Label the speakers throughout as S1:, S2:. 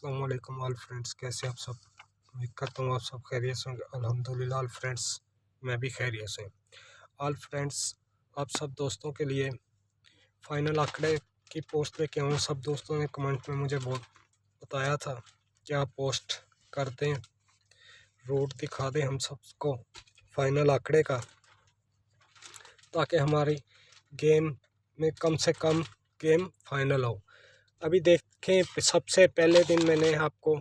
S1: अस्सलाम वालेकुम all friends, कैसे आप सब। उम्मीद करता हूँ आप सब खैरियत से होंगे। अल्हम्दुलिल्लाह ऑल फ्रेंड्स, मैं भी खैरियत से। ऑल फ्रेंड्स, आप सब दोस्तों के लिए फाइनल आंकड़े की पोस्ट लेके आऊँ। सब दोस्तों ने कमेंट में मुझे बहुत बताया था कि आप पोस्ट कर दें, रूट दिखा दें हम सबको फाइनल आंकड़े का, ताकि हमारी गेम में कम से कम गेम फाइनल हो। अभी देखें, सबसे पहले दिन मैंने आपको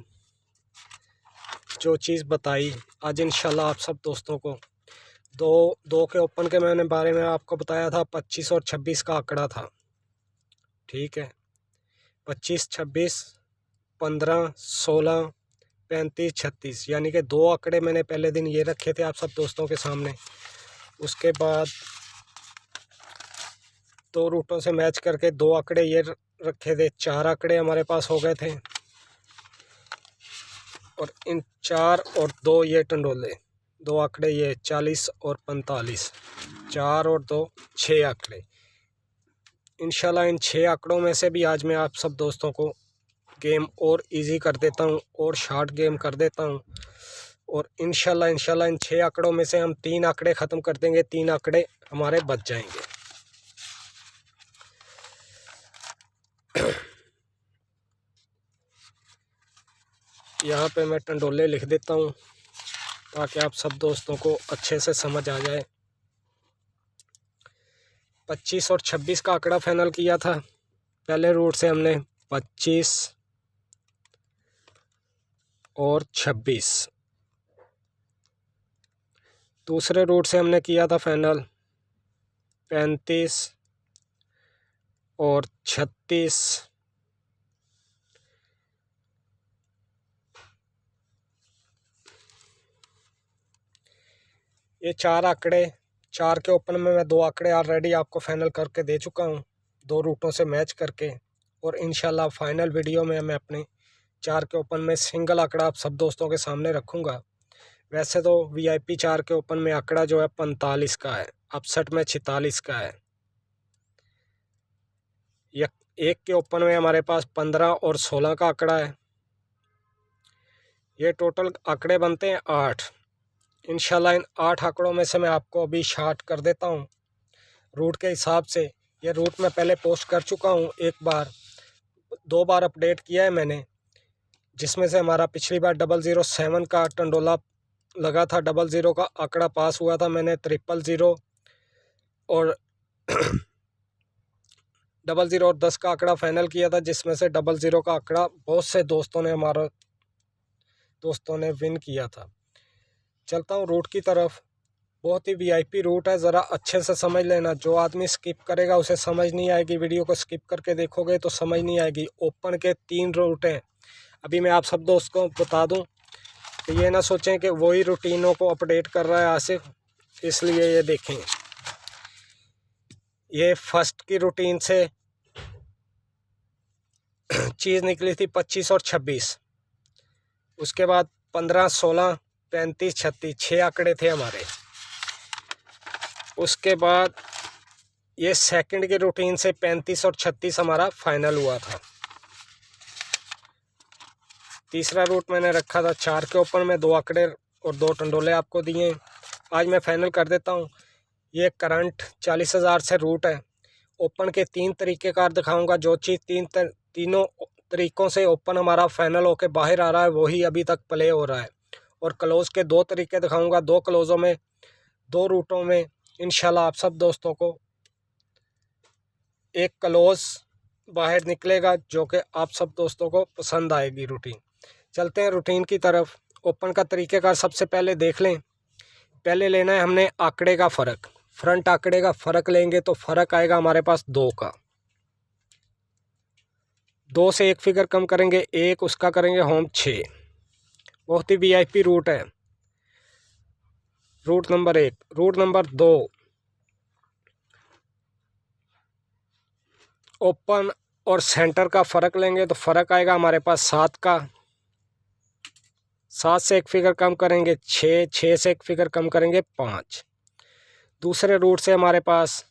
S1: जो चीज़ बताई, आज इंशाल्लाह आप सब दोस्तों को दो के ओपन के मैंने बारे में आपको बताया था। 25 और 26 का आंकड़ा था, ठीक है। 25, 26, 15, 16, 35, 36, यानी कि दो आंकड़े मैंने पहले दिन ये रखे थे आप सब दोस्तों के सामने। उसके बाद दो रूटों से मैच करके दो आंकड़े ये रखे थे, चार आंकड़े हमारे पास हो गए थे। और इन 4 और 2 ये टंडोले, दो आंकड़े ये 40 और 45, 4 और 2 6 आंकड़े। इंशाल्लाह इन 6 आंकड़ों में से भी आज मैं आप सब दोस्तों को गेम और इजी कर देता हूं और शॉर्ट गेम कर देता हूं। और इंशाल्लाह इन 6 आंकड़ों में से हम 3 आंकड़े ख़त्म कर देंगे, 3 आंकड़े हमारे बच जाएंगे। यहाँ पे मैं टंडोले लिख देता हूँ ताकि आप सब दोस्तों को अच्छे से समझ आ जाए। 25 और 26 का आंकड़ा फाइनल किया था पहले रूट से हमने, 25 और 26। दूसरे रूट से हमने किया था फाइनल 35 और 36। ये 4 आंकड़े, 4 के ओपन में मैं 2 आंकड़े ऑलरेडी आपको फाइनल करके दे चुका हूँ, 2 रूटों से मैच करके। और इंशाल्लाह फाइनल वीडियो में मैं अपने 4 के ओपन में सिंगल आंकड़ा आप सब दोस्तों के सामने रखूँगा। वैसे तो वीआईपी 4 के ओपन में आंकड़ा जो है 45 का है, अपसेट में 46 का है। एक के ओपन में हमारे पास 15 और 16 का आंकड़ा है। ये टोटल आंकड़े बनते हैं 8। इंशाल्लाह इन 8 आंकड़ों में से मैं आपको अभी शार्ट कर देता हूँ रूट के हिसाब से। ये रूट मैं पहले पोस्ट कर चुका हूँ, एक बार 2 बार अपडेट किया है मैंने, जिसमें से हमारा पिछली बार 007 का टंडोला लगा था, 00 का आंकड़ा पास हुआ था। मैंने 000 और 00 और 10 का आंकड़ा फाइनल किया था, जिसमें से 00 का आंकड़ा बहुत से दोस्तों ने विन किया था। चलता हूँ रूट की तरफ। बहुत ही वीआईपी रूट है, ज़रा अच्छे से समझ लेना। जो आदमी स्किप करेगा उसे समझ नहीं आएगी, वीडियो को स्किप करके देखोगे तो समझ नहीं आएगी। ओपन के 3 रूट हैं, अभी मैं आप सब दोस्तों को बता दूं कि ये ना सोचें कि वही रूटीनों को अपडेट कर रहा है आसिफ, इसलिए ये देखें। ये फर्स्ट की रूटीन से चीज़ निकली थी 25 और 26, उसके बाद 15, 16, 35, 36, 6 आंकड़े थे हमारे। उसके बाद ये सेकंड की रूटीन से 35 और 36 हमारा फाइनल हुआ था। तीसरा रूट मैंने रखा था 4 के ओपन में, 2 आंकड़े और 2 टंडोले आपको दिए। आज मैं फाइनल कर देता हूँ। ये करंट 40,000 से रूट है। ओपन के 3 तरीक़ेकार दिखाऊंगा। जो चीज़ तीनों तरीक़ों से ओपन हमारा फाइनल होके बाहर आ रहा है, वही अभी तक प्ले हो रहा है। और क्लोज़ के 2 तरीके दिखाऊंगा। 2 क्लोज़ों में, 2 रूटों में इंशाल्लाह आप सब दोस्तों को एक क्लोज़ बाहर निकलेगा, जो कि आप सब दोस्तों को पसंद आएगी रूटीन। चलते हैं रूटीन की तरफ। ओपन का तरीक़ेकार सबसे पहले देख लें। पहले लेना है हमने आंकड़े का फ़र्क। फ्रंट आंकड़े का फ़र्क लेंगे तो फ़र्क आएगा हमारे पास 2 का। 2 से एक फिगर कम करेंगे 1, उसका करेंगे होम 6। बहुत ही वीआईपी रूट है, route number 1। Route number 2, open और सेंटर का फ़र्क लेंगे तो फ़र्क आएगा हमारे पास 7 का। 7 से एक फिगर कम करेंगे 6, 6 से एक फिगर कम करेंगे 5। दूसरे रूट से हमारे पास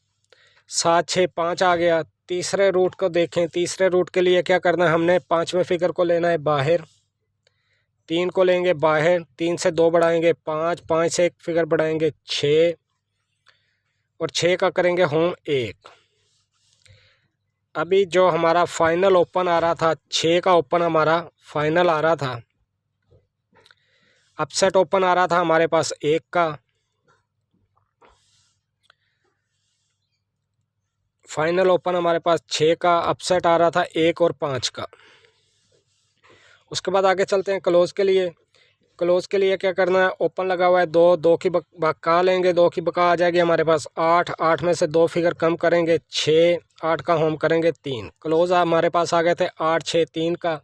S1: 7 6 5 आ गया। तीसरे रूट को देखें, तीसरे रूट के लिए क्या करना है, हमने पाँचवें फिगर को लेना है बाहर, 3 को लेंगे बाहर, 3 से 2 बढ़ाएंगे 5, 5 से एक फिगर बढ़ाएंगे 6 और 6 का करेंगे होम 1। अभी जो हमारा फाइनल ओपन आ रहा था, 6 का ओपन हमारा फाइनल आ रहा था, अपसेट ओपन आ रहा था हमारे पास 1 का, फाइनल ओपन हमारे पास 6 का, अपसेट आ रहा था 1 और 5 का। उसके बाद आगे चलते हैं क्लोज के लिए। क्लोज के लिए क्या करना है, ओपन लगा हुआ है 2, 2 की बका लेंगे, 2 की बका आ जाएगी हमारे पास 8, 8 में से 2 फिगर कम करेंगे 6, 8 का होम करेंगे 3। क्लोज हमारे पास आ गए थे 8 6 3 का।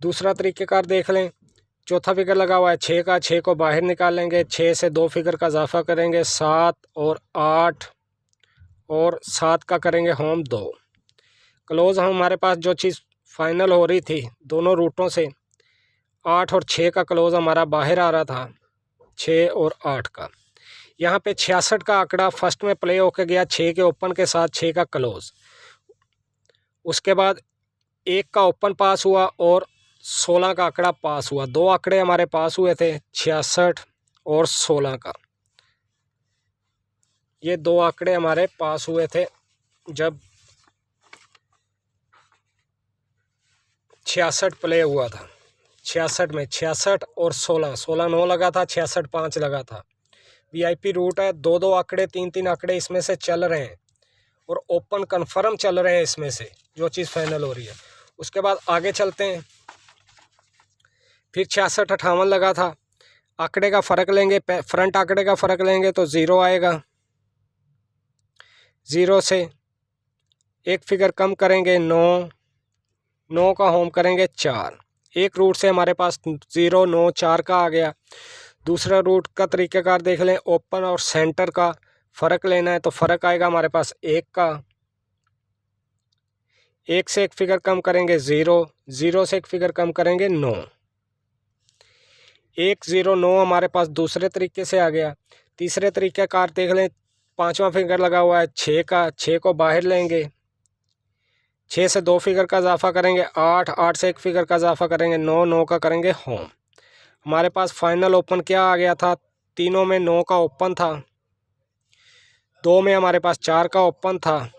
S1: दूसरा तरीक़ेकार देख लें, चौथा फिगर लगा हुआ है 6 का, 6 को बाहर निकाल लेंगे, 6 से 2 फिगर का इजाफा करेंगे 7 और 8 और 7 का करेंगे होम 2। क्लोज हमारे पास जो चीज़ फाइनल हो रही थी दोनों रूटों से, 8 और 6 का क्लोज हमारा बाहर आ रहा था, 6 और 8 का। यहाँ पे 66 का आंकड़ा फर्स्ट में प्ले होकर गया 6 के ओपन के साथ, 6 का क्लोज। उसके बाद 1 का ओपन पास हुआ और 16 का आंकड़ा पास हुआ। 2 आंकड़े हमारे पास हुए थे 66 और 16 का, ये 2 आंकड़े हमारे पास हुए थे जब 66 प्ले हुआ था। 66 में 66 और 16, 16 9 लगा था, 66 5 लगा था। वीआईपी रूट है, 2 2 आंकड़े 3 3 आंकड़े इसमें से चल रहे हैं और ओपन कन्फर्म चल रहे हैं इसमें से, जो चीज़ फाइनल हो रही है। उसके बाद आगे चलते हैं, फिर 66 58 लगा था, आंकड़े का फ़र्क लेंगे, फ्रंट आंकड़े का फ़र्क लेंगे तो 0 आएगा, 0 से एक फिगर कम करेंगे 9, 9 का होम करेंगे 4। एक रूट से हमारे पास 0 9 4 का आ गया। दूसरा रूट का तरीक़ेकार देख लें, ओपन और सेंटर का फ़र्क लेना है तो फ़र्क आएगा हमारे पास 1 का, 1 से एक फिगर कम करेंगे 0, 0 से एक फिगर कम करेंगे 9, 1 0 9 हमारे पास दूसरे तरीके से आ गया। तीसरे तरीक़ेकार देख लें, पांचवा फिगर लगा हुआ है 6 का, 6 को बाहर लेंगे, 6 से 2 फिगर का इजाफा करेंगे 8, 8 से एक फिगर का इजाफा करेंगे 9, 9 का करेंगे होम। हमारे पास फाइनल ओपन क्या आ गया था, तीनों में 9 का ओपन था, 2 में हमारे पास 4 का ओपन था,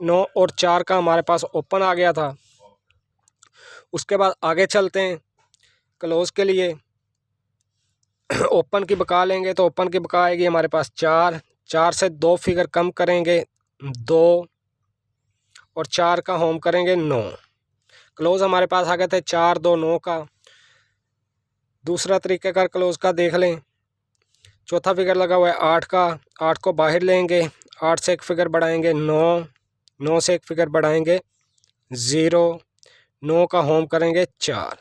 S1: 9 और 4 का हमारे पास ओपन आ गया था। उसके बाद आगे चलते हैं क्लोज के लिए। ओपन की बका लेंगे तो ओपन की बका आएगी हमारे पास 4, 4 से 2 फिगर कम करेंगे 2 और 4 का होम करेंगे 9। क्लोज हमारे पास आ गए थे 4 2 9 का। दूसरा तरीक़ेकार क्लोज का देख लें, चौथा फिगर लगा हुआ है 8 का, 8 को बाहर लेंगे, 8 से एक फिगर बढ़ाएंगे 9, 9 से एक फिगर बढ़ाएंगे 0, 9 का होम करेंगे 4।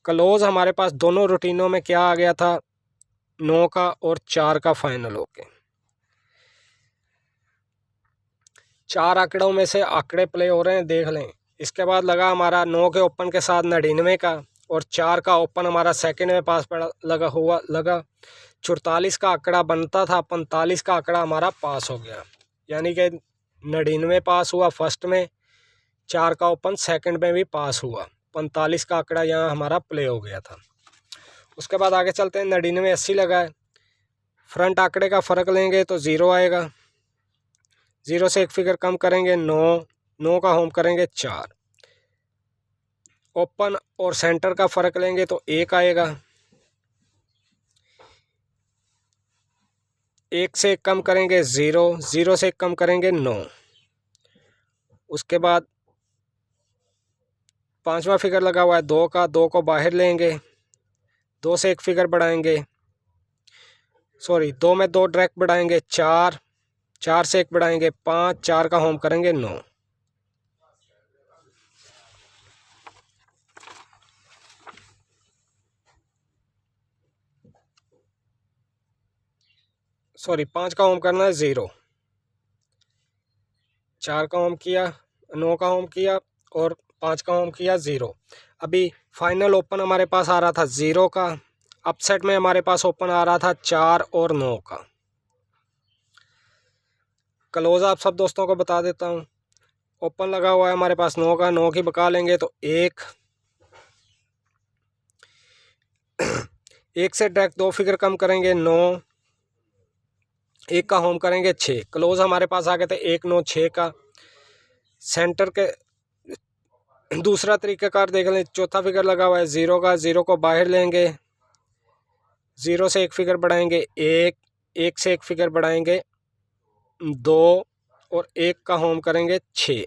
S1: क्लोज हमारे पास दोनों रूटीनों में क्या आ गया था, 9 का और 4 का फाइनल होके। 4 आंकड़ों में से आंकड़े प्ले हो रहे हैं, देख लें। इसके बाद लगा हमारा 9 के ओपन के साथ 99 का और 4 का ओपन हमारा सेकंड में पास पड़ा लगा 44 का आंकड़ा बनता था, 45 का आंकड़ा हमारा पास हो गया, यानी कि 99 पास हुआ फर्स्ट में, 4 का ओपन सेकंड में भी पास हुआ, 45 का आंकड़ा यहाँ हमारा प्ले हो गया था। उसके बाद आगे चलते हैं, 99 80 लगा है, फ्रंट आंकड़े का फ़र्क लेंगे तो 0 आएगा, 0 से एक फिगर कम करेंगे 9, 9 का होम करेंगे 4। ओपन और सेंटर का फ़र्क लेंगे तो 1 आएगा, 1 से एक कम करेंगे 0, 0 से एक कम करेंगे 9। उसके बाद पांचवा फिगर लगा हुआ है 2 का, 2 को बाहर लेंगे, 2 से एक फिगर बढ़ाएंगे, 2 में 2 डायरेक्ट बढ़ाएंगे 4, 4 से एक बढ़ाएंगे 5, 4 का होम करेंगे 9। सॉरी 5 का होम करना है 0, 4 का होम किया, 9 का होम किया और 5 का होम किया 0। अभी फाइनल ओपन हमारे पास आ रहा था 0 का, अपसेट में हमारे पास ओपन आ रहा था 4 और 9 का। क्लोज आप सब दोस्तों को बता देता हूँ। ओपन लगा हुआ है हमारे पास 9 का, 9 की बका लेंगे तो 1 से डायरेक्ट 2 फिगर कम करेंगे 9, 1 का होम करेंगे 6। क्लोज हमारे पास आ गए थे 1 9 6 का। सेंटर के दूसरा तरीकाकार देख लें, चौथा फिगर लगा हुआ है 0 का, 0 को बाहर लेंगे, 0 से 1 फिगर बढ़ाएंगे 1, 1 से 1 फिगर बढ़ाएंगे 2 और 1 का होम करेंगे 6।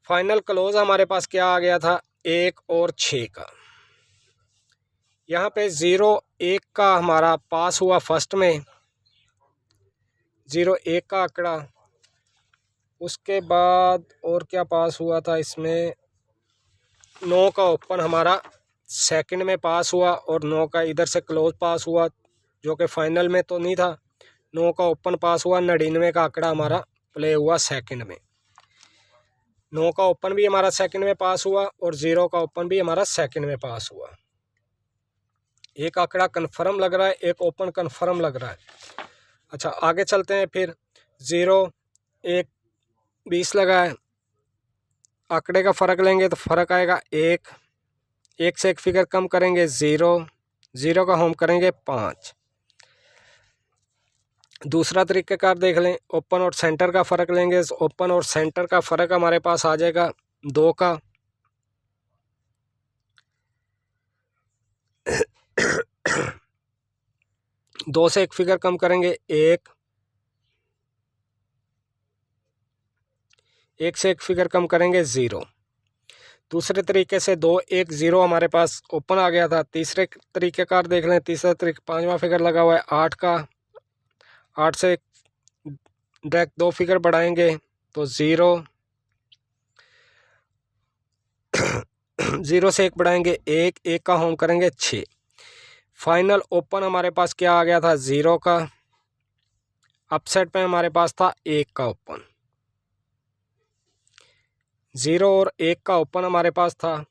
S1: फाइनल क्लोज हमारे पास क्या आ गया था 1 और 6 का। यहाँ पे 0 1 का हमारा पास हुआ फर्स्ट में, 0 1 का आंकड़ा। उसके बाद और क्या पास हुआ था इसमें, 9 का ओपन हमारा सेकंड में पास हुआ और 9 का इधर से क्लोज पास हुआ, जो कि फाइनल में तो नहीं था। 9 का ओपन पास हुआ, 99 का आंकड़ा हमारा प्ले हुआ सेकंड में। 9 का ओपन भी हमारा सेकंड में पास हुआ और 0 का ओपन भी हमारा सेकंड में पास हुआ। एक आंकड़ा कन्फर्म लग रहा है, एक ओपन कन्फर्म लग रहा है। अच्छा आगे चलते हैं फिर। 0 1 20 लगा है, आंकड़े का फ़र्क लेंगे तो फ़र्क आएगा 1, 1 से 1 फिगर कम करेंगे 0, 0 का होम करेंगे 5। दूसरा तरीक़ाकार देख लें, ओपन और सेंटर का फ़र्क लेंगे। ओपन और सेंटर का फ़र्क हमारे पास आ जाएगा 2 का। दो से 1 फिगर कम करेंगे 1, 1 से 1 फिगर कम करेंगे 0। दूसरे तरीके से 2 1 0 हमारे पास ओपन आ गया था। तीसरे तरीक़ेकार देख लें, तीसरा तरीका 5वां फिगर लगा हुआ है 8 का। 8 से डायरेक्ट 2 फिगर बढ़ाएंगे तो 0, 0 से 1 बढ़ाएंगे 1, 1 का होम करेंगे 6। फाइनल ओपन हमारे पास क्या आ गया था 0 का। अपसेट में हमारे पास था 1 का ओपन। 0 और 1 का ओपन हमारे पास था।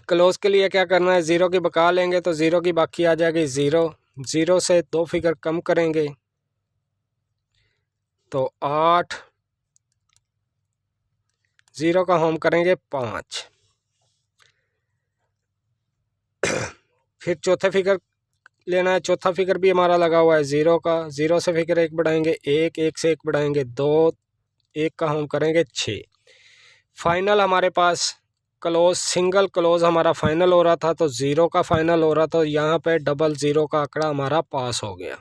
S1: क्लोज के लिए क्या करना है, 0 की बका लेंगे तो 0 की बाकी आ जाएगी 0, 0 से 2 फिगर कम करेंगे तो 8, 0 का होम करेंगे 5। फिर चौथे फिगर लेना है, चौथा फिगर भी हमारा लगा हुआ है 0 का। 0 से फिगर 1 बढ़ाएंगे 1, 1 से 1 बढ़ाएंगे 2, 1 का होम करेंगे 6। फाइनल हमारे पास क्लोज, सिंगल क्लोज हमारा फाइनल हो रहा था तो 0 का फाइनल हो रहा था। यहाँ पे डबल 0 का आंकड़ा हमारा पास हो गया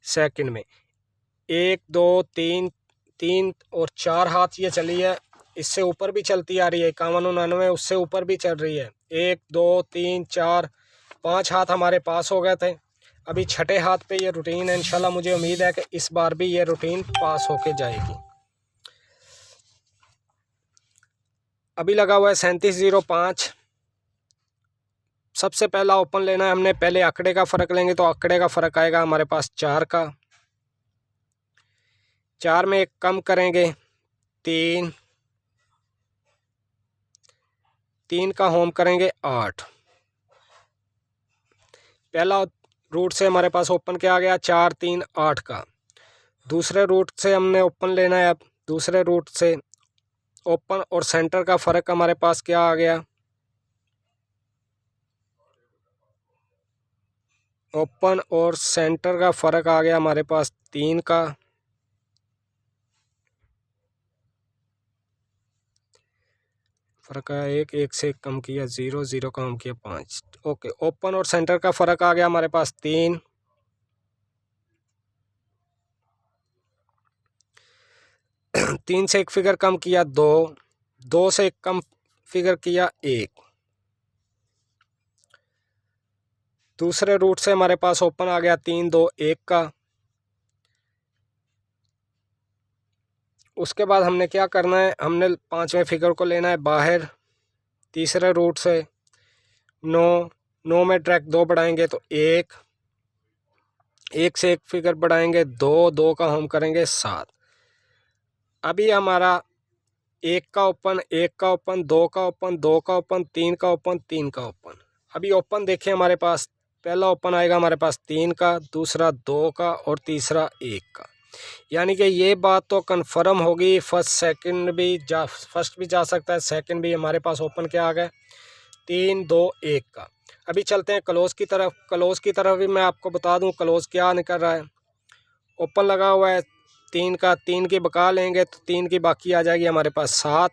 S1: सेकंड में। 1 2 3 3 और 4 हाथ ये चली है, इससे ऊपर भी चलती आ रही है 51 99, उससे ऊपर भी चल रही है। 1 2 3 4 5 हाथ हमारे पास हो गए थे। अभी छठे हाथ पे ये रूटीन है। इंशाल्लाह मुझे उम्मीद है कि इस बार भी ये रूटीन पास होके जाएगी। अभी लगा हुआ है 3705। सबसे पहला ओपन लेना है हमने, पहले आंकड़े का फ़र्क लेंगे तो आंकड़े का फ़र्क आएगा हमारे पास 4 का। 4 में 1 कम करेंगे 3, 3 का होम करेंगे 8। पहला रूट से हमारे पास ओपन क्या आ गया 4 3 8 का। दूसरे रूट से हमने ओपन लेना है। अब दूसरे रूट से ओपन और सेंटर का फ़र्क हमारे पास क्या आ गया, ओपन और सेंटर का फ़र्क आ गया हमारे पास 3 का। फ़र्क आया 1, 1 से 1 कम किया 0, 0 का कम किया 5। ओके, ओपन और सेंटर का फ़र्क आ गया हमारे पास 3। 3 से 1 फिगर कम किया 2, 2 से 1 कम फिगर किया 1। दूसरे रूट से हमारे पास ओपन आ गया 3 2 1 का। उसके बाद हमने क्या करना है, हमने 5वें फिगर को लेना है बाहर। तीसरे रूट से 9, 9 में डायरेक्ट 2 बढ़ाएंगे तो 1, 1 से 1 फिगर बढ़ाएंगे 2, 2 का होम करेंगे 7। अभी हमारा 1 का ओपन, 1 का ओपन, 2 का ओपन, 2 का ओपन, 3 का ओपन, 3 का ओपन। अभी ओपन देखें हमारे पास पहला ओपन आएगा हमारे पास 3 का, दूसरा 2 का और तीसरा 1 का। यानी कि ये बात तो कंफर्म होगी, फर्स्ट भी जा सकता है, सेकंड भी। हमारे पास ओपन क्या आ गया 3 2 1 का। अभी चलते हैं क्लोज की तरफ। क्लोज की तरफ भी मैं आपको बता दूं क्लोज क्या निकल रहा है। ओपन लगा हुआ है 3 का, 3 की बका लेंगे तो 3 की बाकी आ जाएगी हमारे पास 7।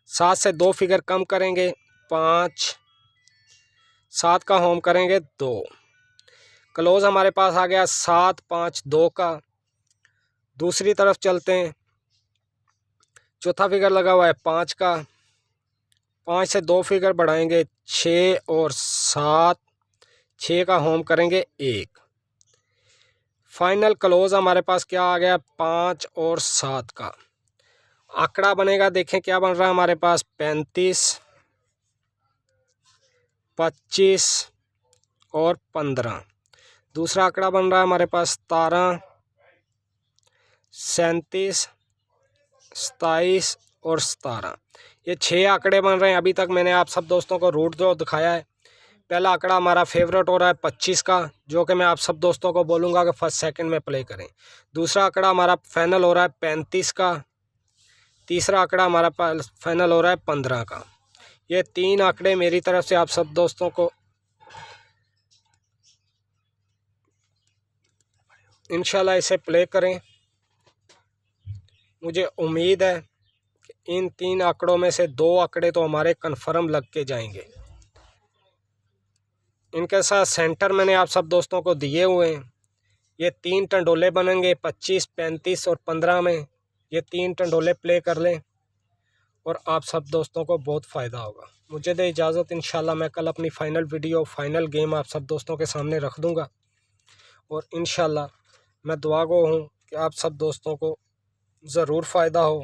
S1: 7 से 2 फिगर कम करेंगे 5, 7 का होम करेंगे 2। क्लोज हमारे पास आ गया 7 5 2 का। दूसरी तरफ चलते हैं, चौथा फिगर लगा हुआ है 5 का। 5 से 2 फिगर बढ़ाएंगे 6 और 7, 6 का होम करेंगे 1। फाइनल क्लोज हमारे पास क्या आ गया 5 और 7 का। आंकड़ा बनेगा, देखें क्या बन रहा है हमारे पास 35, 25 और 15। दूसरा आंकड़ा बन रहा है हमारे पास 17, 37, 27 और 17। ये 6 आंकड़े बन रहे हैं। अभी तक मैंने आप सब दोस्तों को रूट जो दिखाया है, पहला आंकड़ा हमारा फेवरेट हो रहा है 25 का, जो कि मैं आप सब दोस्तों को बोलूँगा कि फर्स्ट सेकंड में प्ले करें। दूसरा आंकड़ा हमारा फाइनल हो रहा है 35 का। तीसरा आंकड़ा हमारा फाइनल हो रहा है 15 का। ये 3 आंकड़े मेरी तरफ से आप सब दोस्तों को इंशाल्लाह इसे प्ले करें। मुझे उम्मीद है कि इन 3 आंकड़ों में से 2 आंकड़े तो हमारे कन्फर्म लग के जाएंगे। इनके साथ सेंटर मैंने आप सब दोस्तों को दिए हुए हैं। ये 3 टंडोले बनेंगे 25, 35 और 15 में। ये 3 टंडोले प्ले कर लें और आप सब दोस्तों को बहुत फ़ायदा होगा। मुझे दे इजाज़त, इंशाल्लाह मैं कल अपनी फ़ाइनल वीडियो, फ़ाइनल गेम आप सब दोस्तों के सामने रख दूँगा। और इंशाल्लाह मैं दुआ गो हूँ कि आप सब दोस्तों को ज़रूर फ़ायदा हो।